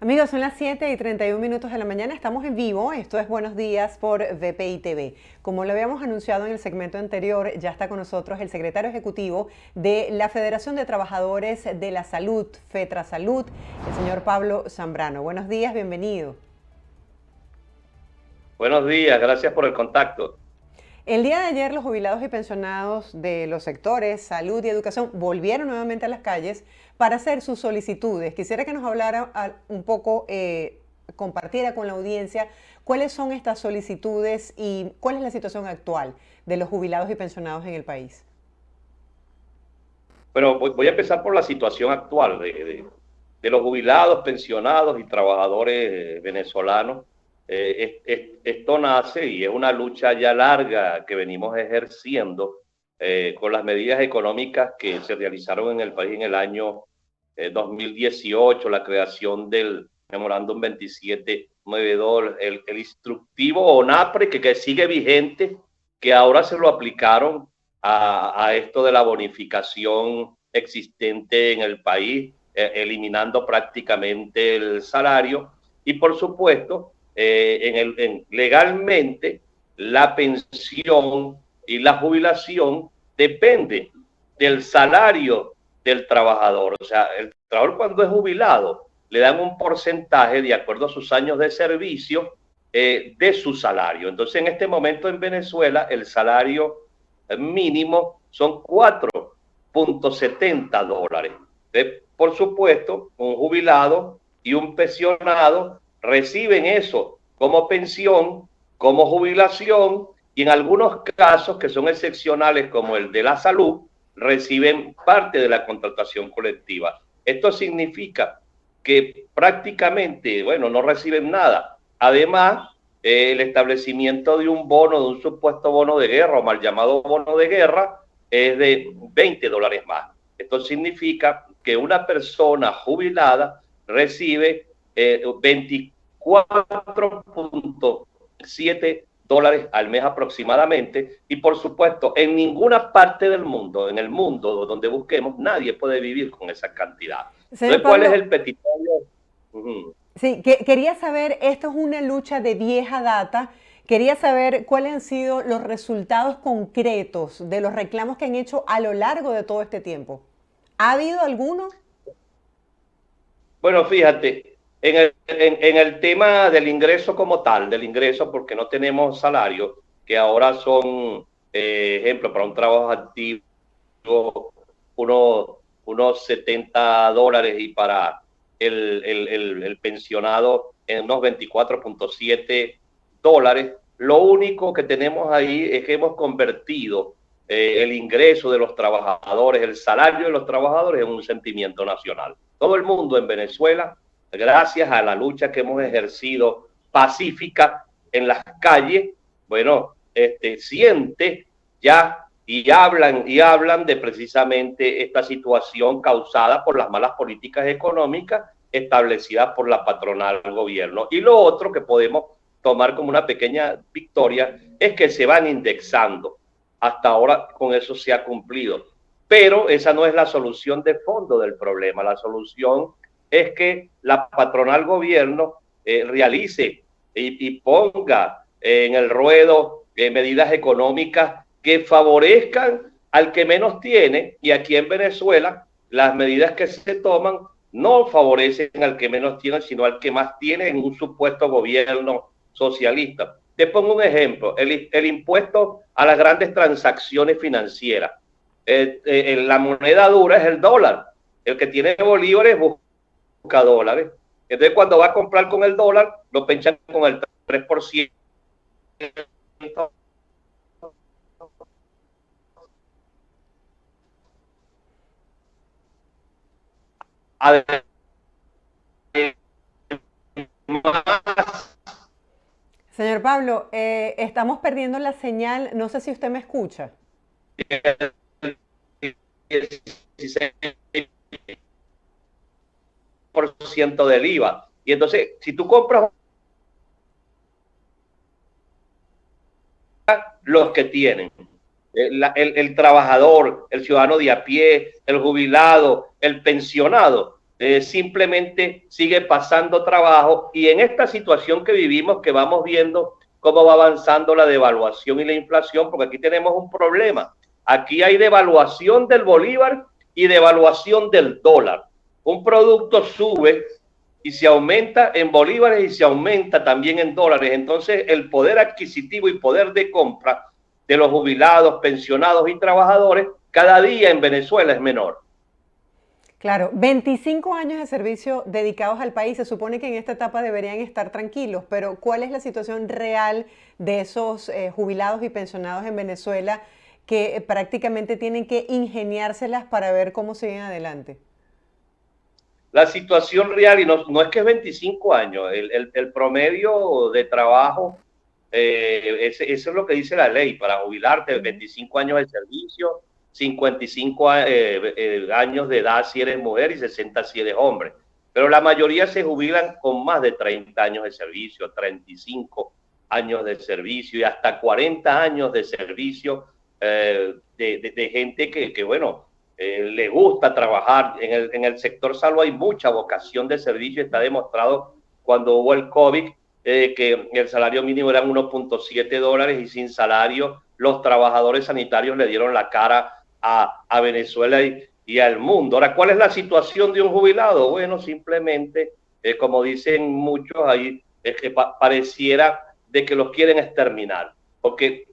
Amigos, son las 7:31 de la mañana, estamos en vivo, esto es Buenos Días por VPI TV. Como lo habíamos anunciado en el segmento anterior, ya está con nosotros el secretario ejecutivo de la Federación de Trabajadores de la Salud, FETRASalud, el señor Pablo Zambrano. Buenos días, bienvenido. Buenos días, gracias por el contacto. El día de ayer los jubilados y pensionados de los sectores salud y educación volvieron nuevamente a las calles para hacer sus solicitudes. Quisiera que nos hablara un poco, compartiera con la audiencia cuáles son estas solicitudes y cuál es la situación actual de los jubilados y pensionados en el país. Bueno, voy a empezar por la situación actual de los jubilados, pensionados y trabajadores venezolanos. Esto nace y es una lucha ya larga que venimos ejerciendo con las medidas económicas que se realizaron en el país en el año 2018, la creación del memorándum 2792, el instructivo ONAPRE que sigue vigente, que ahora se lo aplicaron a esto de la bonificación existente en el país, eliminando prácticamente el salario y por supuesto legalmente la pensión y la jubilación depende del salario del trabajador. O sea, el trabajador cuando es jubilado le dan un porcentaje de acuerdo a sus años de servicio de su salario. Entonces, en este momento en Venezuela, el salario mínimo son $4.70. Por supuesto, un jubilado y un pensionado reciben eso como pensión, como jubilación y en algunos casos que son excepcionales como el de la salud, reciben parte de la contratación colectiva. Esto significa que prácticamente, bueno, no reciben nada. Además, el establecimiento de un bono, de un supuesto bono de guerra o mal llamado bono de guerra, es de $20 más. Esto significa que una persona jubilada recibe 24.7 al mes aproximadamente y por supuesto en ninguna parte del mundo, en el mundo donde busquemos, nadie puede vivir con esa cantidad. Señor Entonces, ¿cuál es Pablo, el petitorio? sí, quería saber, esto es una lucha de vieja data, quería saber cuáles han sido los resultados concretos de los reclamos que han hecho a lo largo de todo este tiempo. ¿Ha habido alguno? Bueno, fíjate, en el tema del ingreso como tal, del ingreso porque no tenemos salario, que ahora son, ejemplo, para un trabajo activo, unos, unos $70 y para el pensionado en unos $24.7. Lo único que tenemos ahí es que hemos convertido el ingreso de los trabajadores, el salario de los trabajadores en un sentimiento nacional. Todo el mundo en Venezuela, gracias a la lucha que hemos ejercido pacífica en las calles, bueno, siente ya y hablan de precisamente esta situación causada por las malas políticas económicas establecidas por la patronal del gobierno. Y lo otro que podemos tomar como una pequeña victoria es que se van indexando. Hasta ahora con eso se ha cumplido. Pero esa no es la solución de fondo del problema. La solución es que la patronal gobierno realice y ponga en el ruedo medidas económicas que favorezcan al que menos tiene, y aquí en Venezuela las medidas que se toman no favorecen al que menos tiene, sino al que más tiene en un supuesto gobierno socialista. Te pongo un ejemplo, el impuesto a las grandes transacciones financieras. La moneda dura es el dólar. El que tiene bolívares busca dólares. Entonces, cuando va a comprar con el dólar, lo penchan con el 3%. Además, Señor Pablo, estamos perdiendo la señal, no sé si usted me escucha. el 16% del IVA. Y entonces, si tú compras los que tienen, el trabajador, el ciudadano de a pie, el jubilado, el pensionado, simplemente sigue pasando trabajo, y en esta situación que vivimos, que vamos viendo cómo va avanzando la devaluación y la inflación, porque aquí tenemos un problema. Aquí hay devaluación del bolívar y devaluación del dólar. Un producto sube y se aumenta en bolívares y se aumenta también en dólares. Entonces el poder adquisitivo y poder de compra de los jubilados, pensionados y trabajadores cada día en Venezuela es menor. Claro, 25 años de servicio dedicados al país, se supone que en esta etapa deberían estar tranquilos, pero ¿cuál es la situación real de esos jubilados y pensionados en Venezuela que prácticamente tienen que ingeniárselas para ver cómo siguen adelante? La situación real, y no es que es 25 años, el promedio de trabajo, eso es lo que dice la ley, para jubilarte, 25 años de servicio, 55 años de edad si eres mujer y 60 si eres hombre. Pero la mayoría se jubilan con más de 30 años de servicio, 35 años de servicio y hasta 40 años de servicio, de gente que bueno, le gusta trabajar. En el sector salud hay mucha vocación de servicio. Está demostrado cuando hubo el COVID, que el salario mínimo eran 1.7 dólares y sin salario los trabajadores sanitarios le dieron la cara a Venezuela y al mundo. Ahora, ¿cuál es la situación de un jubilado? Bueno, simplemente, como dicen muchos ahí, es que pareciera de que los quieren exterminar, porque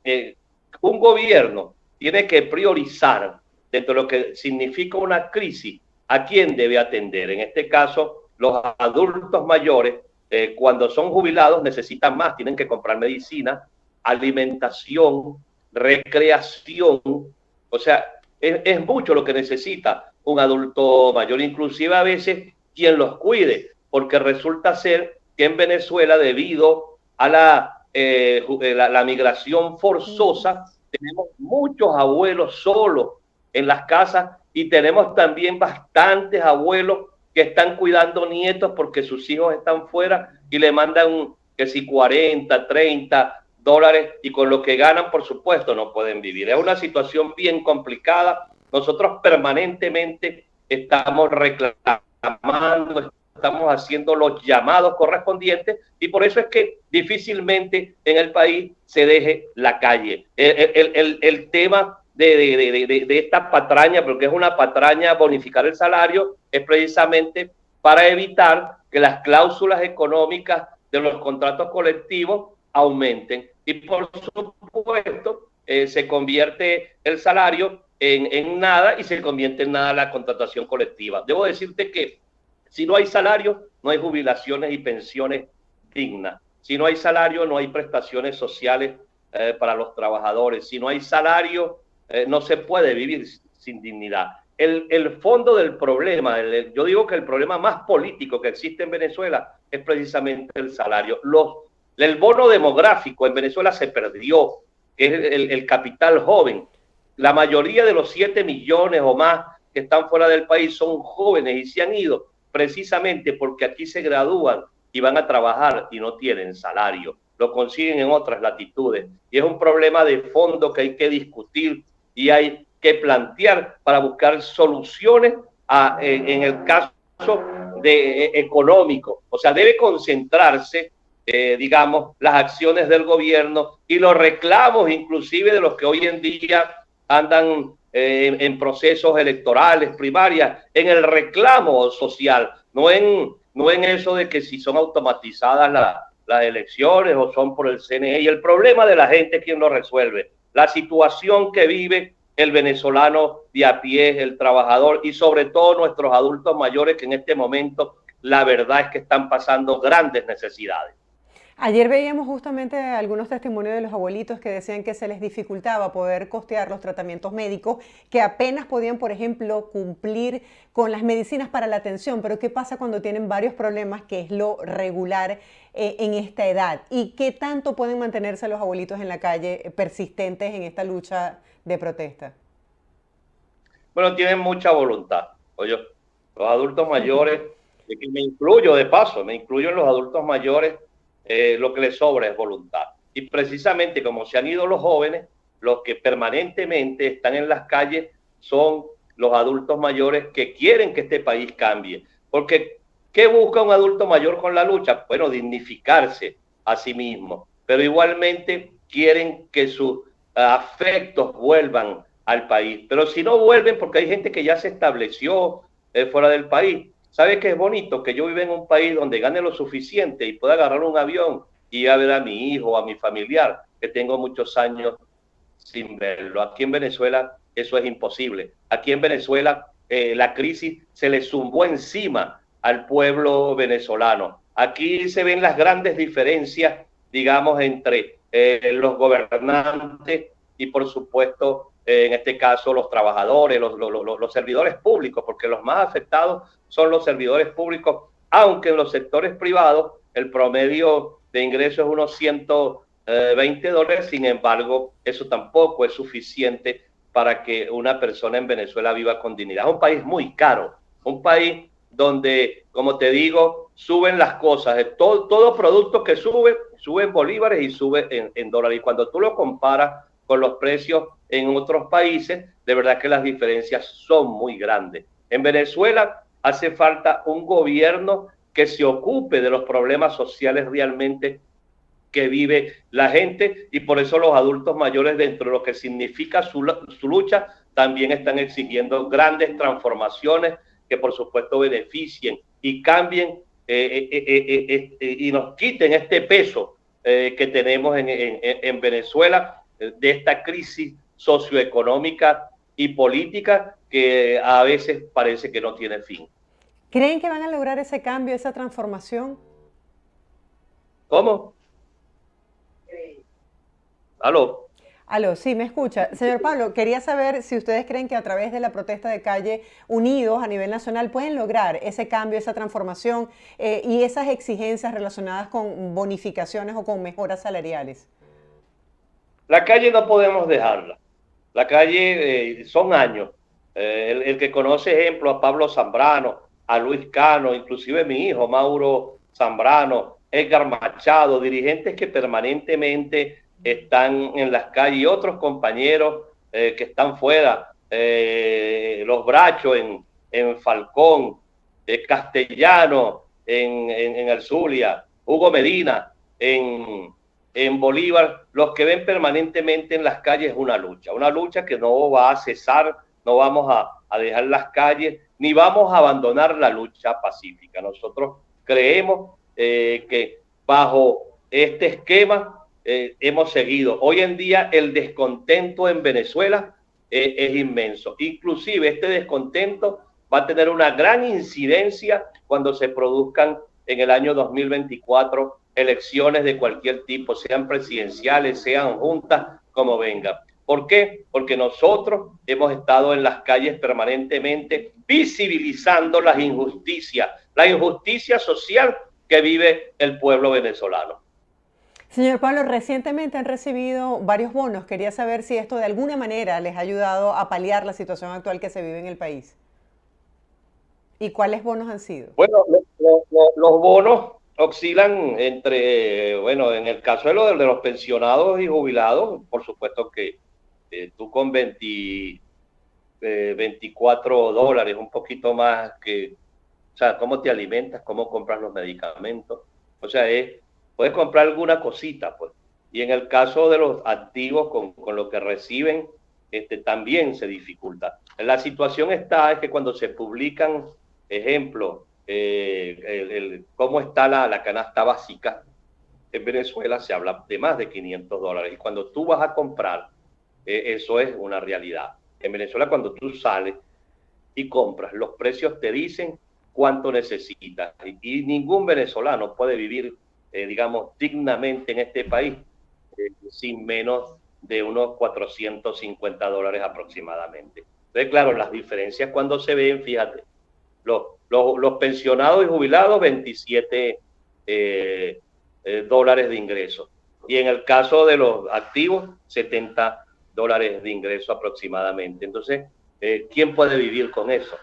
un gobierno tiene que priorizar dentro de lo que significa una crisis, ¿a quién debe atender? En este caso, los adultos mayores, cuando son jubilados, necesitan más, tienen que comprar medicina, alimentación, recreación, o sea, es mucho lo que necesita un adulto mayor, inclusive a veces quien los cuide, porque resulta ser que en Venezuela, debido a la migración forzosa, tenemos muchos abuelos solos en las casas y tenemos también bastantes abuelos que están cuidando nietos porque sus hijos están fuera y le mandan que si 40, 30 dólares, y con lo que ganan, por supuesto, no pueden vivir. Es una situación bien complicada. Nosotros permanentemente estamos reclamando, estamos haciendo los llamados correspondientes, y por eso es que difícilmente en el país se deje la calle. El tema de esta patraña, porque es una patraña bonificar el salario, es precisamente para evitar que las cláusulas económicas de los contratos colectivos aumenten. Y por supuesto, se convierte el salario en nada, y se convierte en nada la contratación colectiva. Debo decirte que si no hay salario, no hay jubilaciones y pensiones dignas. Si no hay salario, no hay prestaciones sociales para los trabajadores. Si no hay salario, no se puede vivir sin dignidad. El fondo del problema, yo digo que el problema más político que existe en Venezuela es precisamente el salario. El bono demográfico en Venezuela se perdió, que es el capital joven. La mayoría de los 7 millones o más que están fuera del país son jóvenes y se han ido precisamente porque aquí se gradúan y van a trabajar y no tienen salario. Lo consiguen en otras latitudes. Y es un problema de fondo que hay que discutir y hay que plantear para buscar soluciones en el caso económico. O sea, debe concentrarse, digamos, las acciones del gobierno y los reclamos inclusive de los que hoy en día andan en procesos electorales, primarias, en el reclamo social, no en eso de que si son automatizadas las elecciones o son por el CNE. Y el problema de la gente, ¿quién lo resuelve? La situación que vive el venezolano de a pie, el trabajador, y sobre todo nuestros adultos mayores, que en este momento la verdad es que están pasando grandes necesidades. Ayer veíamos justamente algunos testimonios de los abuelitos que decían que se les dificultaba poder costear los tratamientos médicos, que apenas podían, por ejemplo, cumplir con las medicinas para la atención. Pero ¿qué pasa cuando tienen varios problemas, que es lo regular en esta edad? ¿Y qué tanto pueden mantenerse los abuelitos en la calle, persistentes en esta lucha de protesta? Bueno, tienen mucha voluntad. Oye, los adultos mayores, de que me incluyo de paso, me incluyo en los adultos mayores, lo que les sobra es voluntad. Y precisamente como se han ido los jóvenes, los que permanentemente están en las calles son los adultos mayores que quieren que este país cambie. Porque, ¿qué busca un adulto mayor con la lucha? Bueno, dignificarse a sí mismo, pero igualmente quieren que sus afectos vuelvan al país. Pero si no vuelven, porque hay gente que ya se estableció fuera del país, ¿sabe qué es bonito? Que yo viva en un país donde gane lo suficiente y pueda agarrar un avión y ir a ver a mi hijo, a mi familiar, que tengo muchos años sin verlo. Aquí en Venezuela eso es imposible. Aquí en Venezuela la crisis se le zumbó encima al pueblo venezolano. Aquí se ven las grandes diferencias, digamos, entre los gobernantes y, por supuesto, en este caso, los trabajadores, los servidores públicos, porque los más afectados son los servidores públicos, aunque en los sectores privados el promedio de ingresos es unos $120, sin embargo, eso tampoco es suficiente para que una persona en Venezuela viva con dignidad. Es un país muy caro, un país donde, como te digo, suben las cosas, todo producto que sube en bolívares y sube en dólares. Y cuando tú lo comparas con los precios en otros países, de verdad que las diferencias son muy grandes. En Venezuela hace falta un gobierno que se ocupe de los problemas sociales realmente que vive la gente, y por eso los adultos mayores, dentro de lo que significa su lucha, también están exigiendo grandes transformaciones que por supuesto beneficien y cambien y nos quiten este peso que tenemos en Venezuela, de esta crisis socioeconómica y política que a veces parece que no tiene fin. ¿Creen que van a lograr ese cambio, esa transformación? ¿Cómo? ¿Aló? Aló, sí, me escucha. Señor Pablo, quería saber si ustedes creen que a través de la protesta de calle, unidos a nivel nacional, pueden lograr ese cambio, esa transformación y esas exigencias relacionadas con bonificaciones o con mejoras salariales. La calle no podemos dejarla. La calle son años. El que conoce ejemplo a Pablo Zambrano, a Luis Cano, inclusive mi hijo Mauro Zambrano, Edgar Machado, dirigentes que permanentemente están en las calles, y otros compañeros que están fuera, los Brachos en Falcón, Castellano en el Zulia, Hugo Medina en Bolívar, los que ven permanentemente en las calles una lucha que no va a cesar, no vamos a dejar las calles, ni vamos a abandonar la lucha pacífica. Nosotros creemos que bajo este esquema hemos seguido. Hoy en día el descontento en Venezuela es inmenso. Inclusive este descontento va a tener una gran incidencia cuando se produzcan en el año 2024 elecciones de cualquier tipo, sean presidenciales, sean juntas, como venga. ¿Por qué? Porque nosotros hemos estado en las calles permanentemente visibilizando la injusticia social que vive el pueblo venezolano. Señor Pablo, recientemente han recibido varios bonos. Quería saber si esto de alguna manera les ha ayudado a paliar la situación actual que se vive en el país. ¿Y cuáles bonos han sido? Bueno, los bonos oscilan entre, bueno, en el caso de los pensionados y jubilados, por supuesto que tú con 24 dólares, un poquito más que, o sea, cómo te alimentas, cómo compras los medicamentos, o sea, puedes comprar alguna cosita, pues. Y en el caso de los activos con lo que reciben, también se dificulta. La situación es que cuando se publican, ejemplo, cómo está la canasta básica en Venezuela, se habla de más de 500 dólares. Y cuando tú vas a comprar, eso es una realidad. En Venezuela, cuando tú sales y compras, los precios te dicen cuánto necesitas. Y ningún venezolano puede vivir, digamos, dignamente en este país sin menos de unos 450 dólares aproximadamente. Entonces, claro, las diferencias cuando se ven, fíjate, los pensionados y jubilados, 27 dólares de ingreso. Y en el caso de los activos, 70 dólares de ingreso aproximadamente. Entonces, ¿quién puede vivir con eso?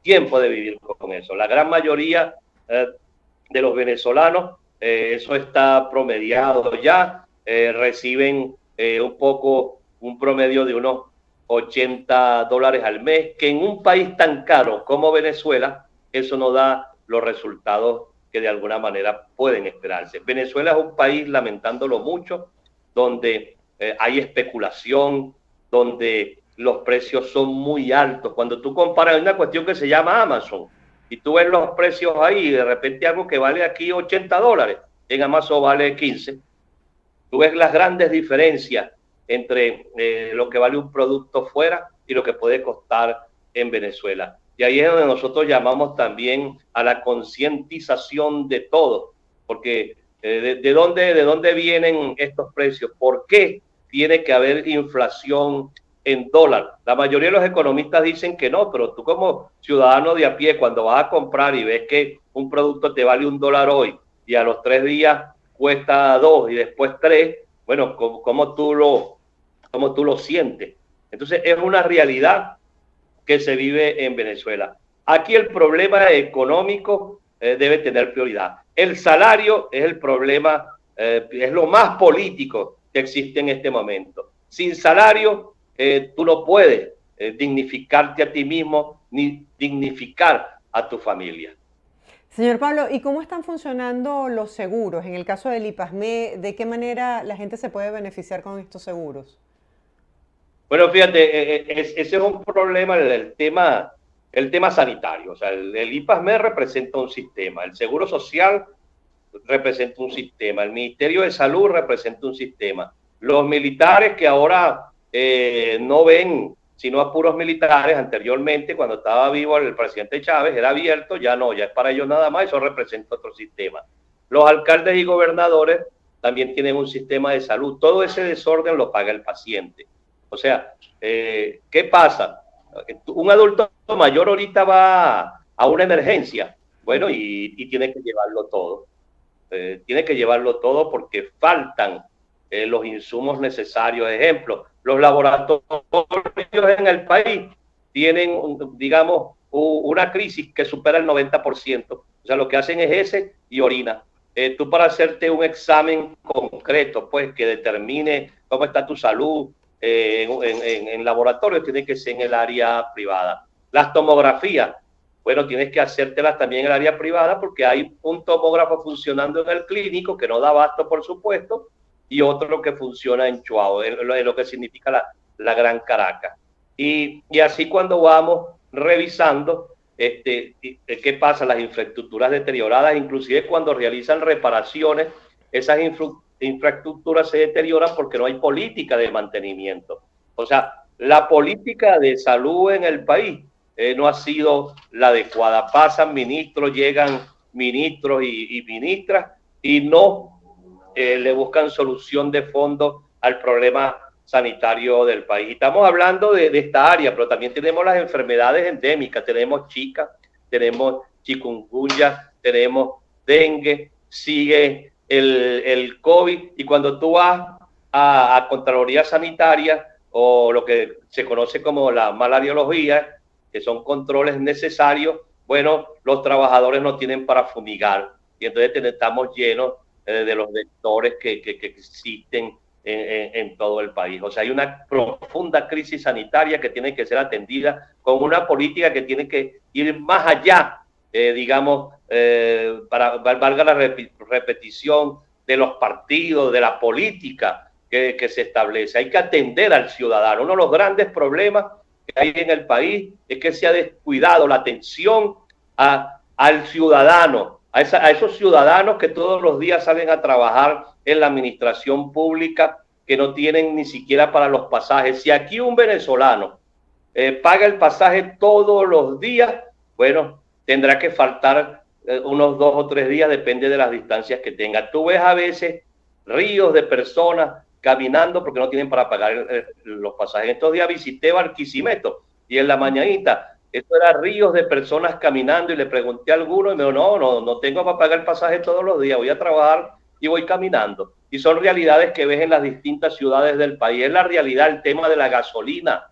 ¿Quién puede vivir con eso? La gran mayoría de los venezolanos, eso está promediado ya, reciben un promedio de unos 80 dólares al mes, que en un país tan caro como Venezuela, eso no da los resultados que de alguna manera pueden esperarse. Venezuela es un país, lamentándolo mucho, donde hay especulación, donde los precios son muy altos. Cuando tú comparas una cuestión que se llama Amazon y tú ves los precios ahí y de repente algo que vale aquí $80, en Amazon vale 15. Tú ves las grandes diferencias entre lo que vale un producto fuera y lo que puede costar en Venezuela. Y ahí es donde nosotros llamamos también a la concientización de todo, porque ¿de dónde vienen estos precios? ¿Por qué tiene que haber inflación en dólar? La mayoría de los economistas dicen que no, pero tú como ciudadano de a pie, cuando vas a comprar y ves que un producto te vale $1 hoy y a los 3 días cuesta 2 y después 3, bueno, ¿cómo tú lo sientes? Entonces es una realidad que se vive en Venezuela. Aquí el problema económico debe tener prioridad. El salario es el problema, es lo más político que existe en este momento. Sin salario, tú no puedes dignificarte a ti mismo ni dignificar a tu familia. Señor Pablo, ¿y cómo están funcionando los seguros? En el caso del IPASME, ¿de qué manera la gente se puede beneficiar con estos seguros? Bueno, fíjate, ese es un problema, el tema sanitario. O sea, el IPASME representa un sistema, el Seguro Social representa un sistema, el Ministerio de Salud representa un sistema. Los militares que ahora no ven sino a puros militares, anteriormente cuando estaba vivo el presidente Chávez era abierto, ya no, ya es para ellos nada más, eso representa otro sistema. Los alcaldes y gobernadores también tienen un sistema de salud, todo ese desorden lo paga el paciente. O sea, ¿qué pasa? Un adulto mayor ahorita va a una emergencia, bueno, y tiene que llevarlo todo. Tiene que llevarlo todo porque faltan los insumos necesarios. Ejemplo, los laboratorios en el país tienen, digamos, una crisis que supera el 90%. O sea, lo que hacen es ese y orina. Tú para hacerte un examen concreto, pues, que determine cómo está tu salud en laboratorio, tiene que ser en el área privada. Las tomografías, bueno, tienes que hacértelas también en el área privada porque hay un tomógrafo funcionando en el clínico que no da abasto, por supuesto, y otro que funciona en Chuao, en lo que significa la Gran Caracas. Y así cuando vamos revisando, ¿qué pasa? Las infraestructuras deterioradas, inclusive cuando realizan reparaciones, esas infraestructuras se deterioran porque no hay política de mantenimiento. O sea, la política de salud en el país no ha sido la adecuada. Pasan ministros, llegan ministros y ministras y no le buscan solución de fondo al problema sanitario del país. Estamos hablando de esta área, pero también tenemos las enfermedades endémicas, tenemos Zika, tenemos chikungunya, tenemos dengue, sigue el COVID, y cuando tú vas a Contraloría Sanitaria o lo que se conoce como la malariología, que son controles necesarios, bueno, los trabajadores no tienen para fumigar y entonces estamos llenos de los vectores que existen en todo el país. O sea, hay una profunda crisis sanitaria que tiene que ser atendida con una política que tiene que ir más allá, digamos, para valga la repetición, de los partidos, de la política que se establece. Hay que atender al ciudadano. Uno de los grandes problemas que hay en el país es que se ha descuidado la atención al ciudadano, a esos ciudadanos que todos los días salen a trabajar en la administración pública, que no tienen ni siquiera para los pasajes. Si aquí un venezolano paga el pasaje todos los días, bueno, tendrá que faltar unos 2 o 3 días, depende de las distancias que tenga. Tú ves a veces ríos de personas caminando porque no tienen para pagar los pasajes. Estos días visité Barquisimeto y en la mañanita, esto era ríos de personas caminando y le pregunté a alguno y me dijo, no tengo para pagar el pasaje todos los días, voy a trabajar y voy caminando. Y son realidades que ves en las distintas ciudades del país. Es la realidad, el tema de la gasolina.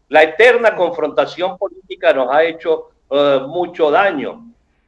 La eterna confrontación política nos ha hecho mucho daño.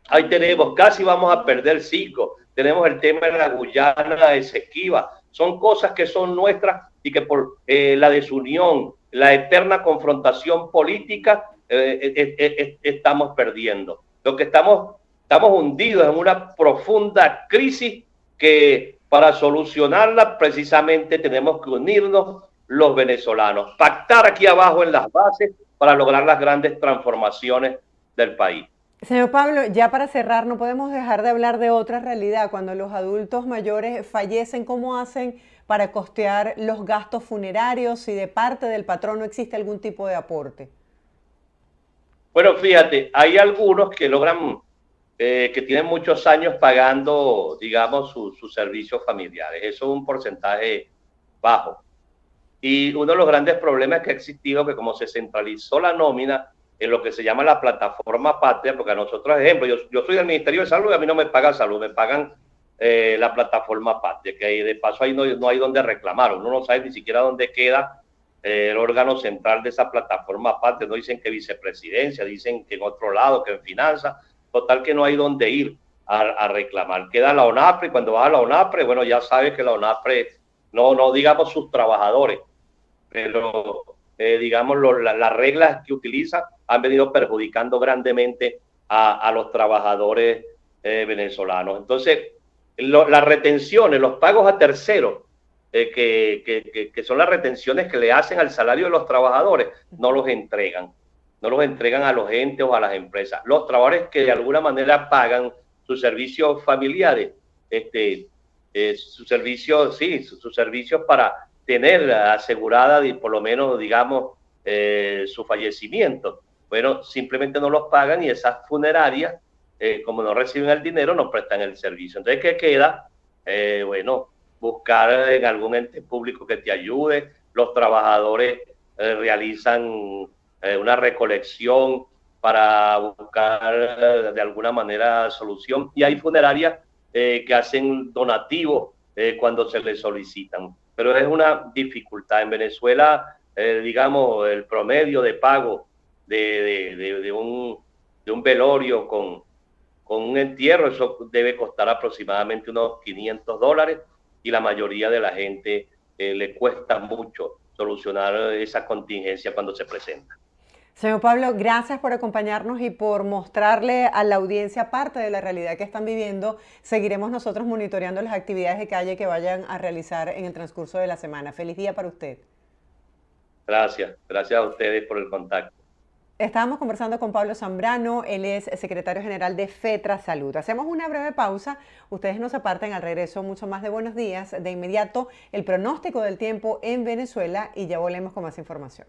Ahí tenemos, casi vamos a perder 5. Tenemos el tema de la Guyana Esequiba. Son cosas que son nuestras y que por la desunión, la eterna confrontación política, estamos perdiendo. Lo que estamos hundidos en una profunda crisis que para solucionarla precisamente tenemos que unirnos los venezolanos, pactar aquí abajo en las bases para lograr las grandes transformaciones del país. Señor Pablo, ya para cerrar, no podemos dejar de hablar de otra realidad. Cuando los adultos mayores fallecen, ¿cómo hacen para costear los gastos funerarios? Si de parte del patrón no existe algún tipo de aporte. Bueno, fíjate, hay algunos que logran, que tienen muchos años pagando, digamos, sus servicios familiares. Eso es un porcentaje bajo. Y uno de los grandes problemas que ha existido, que como se centralizó la nómina en lo que se llama la plataforma patria, porque a nosotros, ejemplo, yo soy del Ministerio de Salud y a mí no me pagan salud, me pagan la plataforma patria, que de paso ahí no hay donde reclamar, uno no sabe ni siquiera dónde queda el órgano central de esa plataforma patria, no dicen que vicepresidencia, dicen que en otro lado, que en finanzas, total que no hay donde ir a reclamar. Queda la ONAPRE y cuando vas a la ONAPRE, bueno, ya sabes que la ONAPRE, no digamos sus trabajadores, pero digamos las reglas que utiliza han venido perjudicando grandemente a los trabajadores venezolanos. Entonces, las retenciones, los pagos a terceros, que son las retenciones que le hacen al salario de los trabajadores, no los entregan a los entes o a las empresas. Los trabajadores que de alguna manera pagan sus servicios familiares, sus servicios para tener asegurada y por lo menos, digamos, su fallecimiento. Bueno, simplemente no los pagan y esas funerarias, como no reciben el dinero, no prestan el servicio. Entonces, ¿qué queda? Bueno, buscar en algún ente público que te ayude. Los trabajadores realizan una recolección para buscar de alguna manera solución. Y hay funerarias que hacen donativos cuando se les solicitan. Pero es una dificultad. En Venezuela, digamos, el promedio de pago de un velorio con un entierro, eso debe costar aproximadamente unos $500 y la mayoría de la gente le cuesta mucho solucionar esa contingencia cuando se presenta. Señor Pablo, gracias por acompañarnos y por mostrarle a la audiencia parte de la realidad que están viviendo. Seguiremos nosotros monitoreando las actividades de calle que vayan a realizar en el transcurso de la semana. Feliz día para usted. Gracias a ustedes por el contacto. Estábamos conversando con Pablo Zambrano, él es secretario general de FETRA Salud. Hacemos una breve pausa, ustedes no se aparten, al regreso mucho más de Buenos Días. De inmediato, el pronóstico del tiempo en Venezuela y ya volvemos con más información.